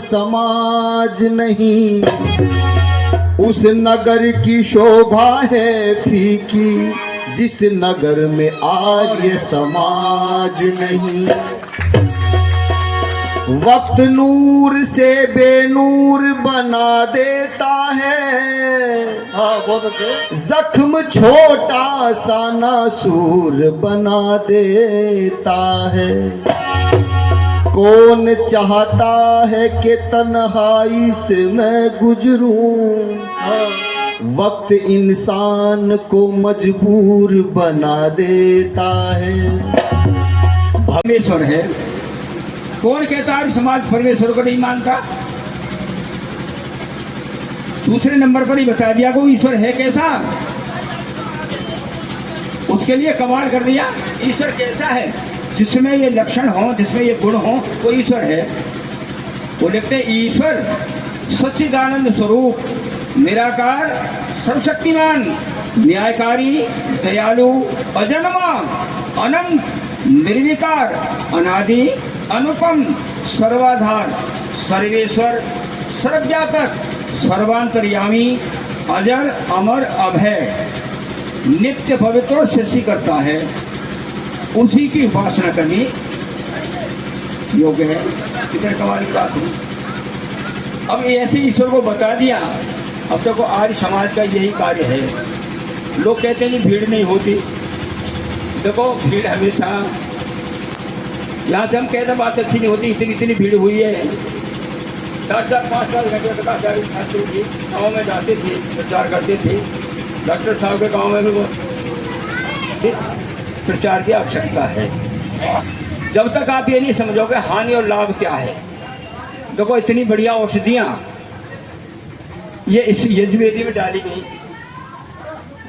समाज नहीं, उस नगर की शोभा है फीकी जिस नगर में आर्य समाज नहीं। वक्त नूर से बेनूर बना देता है, बहुत अच्छे। जख्म छोटा सा नासूर बना देता है। कौन चाहता है कि तन्हाई से मैं गुजरूं, वक्त इंसान को मजबूर बना देता है। परमेश्वर है। कौन कहता है समाज परमेश्वर को नहीं मानता? दूसरे नंबर पर ही बता दिया को ईश्वर है कैसा, उसके लिए कमाल कर दिया। ईश्वर कैसा है? जिसमें ये लक्षण हो, जिसमें ये गुण हो, वो ईश्वर है। वो लिखते ईश्वर सच्चिदानंद स्वरूप, निराकार, सर्वशक्तिमान, न्यायकारी, दयालु, अजन्मा, अनंत, निर्विकार, अनादि, अनुपम, सर्वाधार, सर्वेश्वर, सर्वव्यापक, सर्वांतर्यामी, अजर, अमर, अभय, नित्य पवित्र और सृष्टि करता है। उसी की उपासना करनी योग्य है। कितने कमाल की बात हुई। अब ऐसे ईश्वर को बता दिया। अब तक आर्य समाज का यही कार्य है। लोग कहते हैं कि भीड़ नहीं होती। देखो भीड़ हमेशा, यहाँ से हम कहते हैं बात अच्छी नहीं होती, इतनी भीड़ हुई है। 4-5 साल घंटे तक आचार्य छात्र जी गाँव में जाते थे, प्रचार करते थे। डॉक्टर साहब के गाँव में भी वो प्रचार की आवश्यकता है। जब तक आप ये नहीं समझोगे हानि और लाभ क्या है। देखो इतनी बढ़िया औषधियाँ ये इस यजुर्वेदी में डाली गई।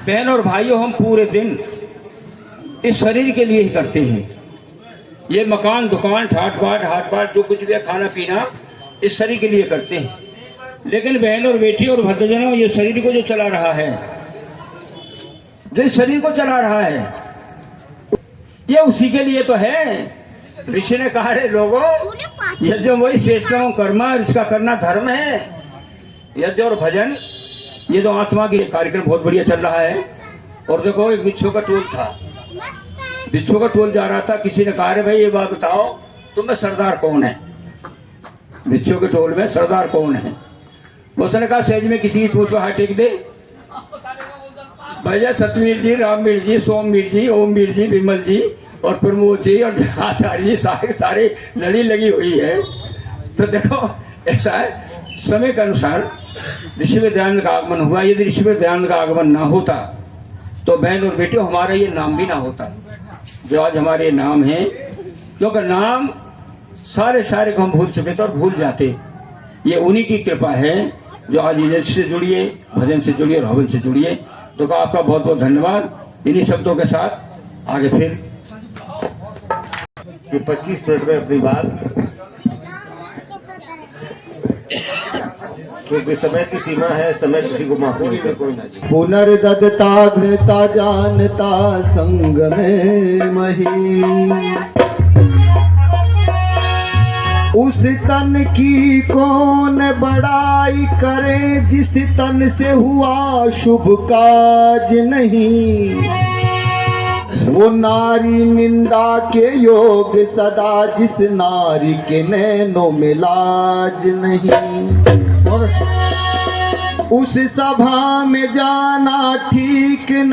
बहन और भाइयों, हम पूरे दिन इस शरीर के लिए ही करते हैं। ये मकान, दुकान, ठाट बाट, हाथ बाट, जो कुछ भी है, खाना पीना, इस शरीर के लिए करते हैं। लेकिन बहन और बेटी और भक्तजनों, ये शरीर को जो चला रहा है, जो इस शरीर को चला रहा है, ये उसी के लिए तो है। ऋषि ने कहा है लोगों, यज्ञ वही श्रेष्ठतम कर्म, इसका करना धर्म है। यज्ञ और भजन, ये तो आत्मा की कार्यक्रम बहुत बढ़िया चल रहा है। और देखो एक बिच्छू का टोल था, बिच्छू का टोल जा रहा था। किसी ने कहा भाई ये बात बताओ, तुम में सरदार कौन है? बिच्छू के टोल में सरदार कौन है? उसने कहा सहज में किसी की सोच को हाथ टेक दे। भैया सतवीर जी, रामवीर जी, सोमवीर जी, ओमवीर जी, विमल जी और प्रमोद जी और आचार्य जी, सारे लड़ी लगी हुई है। तो देखो ऐसा है, समय के अनुसार ऋषि में दयानंद का आगमन हुआ। यदि ऋषि में दयानंद का आगमन ना होता तो बहन और बेटियों हमारा ये नाम भी ना होता जो आज हमारे नाम है। क्योंकि नाम सारे को हम भूल चुके थे और भूल जाते। ये उन्हीं की कृपा है जो आज यज्ञ से जुड़िए, भजन से जुड़िए और हवन से जुड़िए। तो आपका बहुत बहुत धन्यवाद। इन्हीं शब्दों के साथ आगे फिर कि 25 मिनट में अपनी बात, क्योंकि समय की सीमा है, समय किसी को माफ नहीं करता। पुनर्दत्ता घृता जानता संग में मही, उस तन की कौन बड़ाई करे जिस तन से हुआ शुभ काज नहीं। वो नारी निंदा के योग सदा जिस नारी के नैनों में लाज नहीं। उस सभा में जाना ठीक नहीं।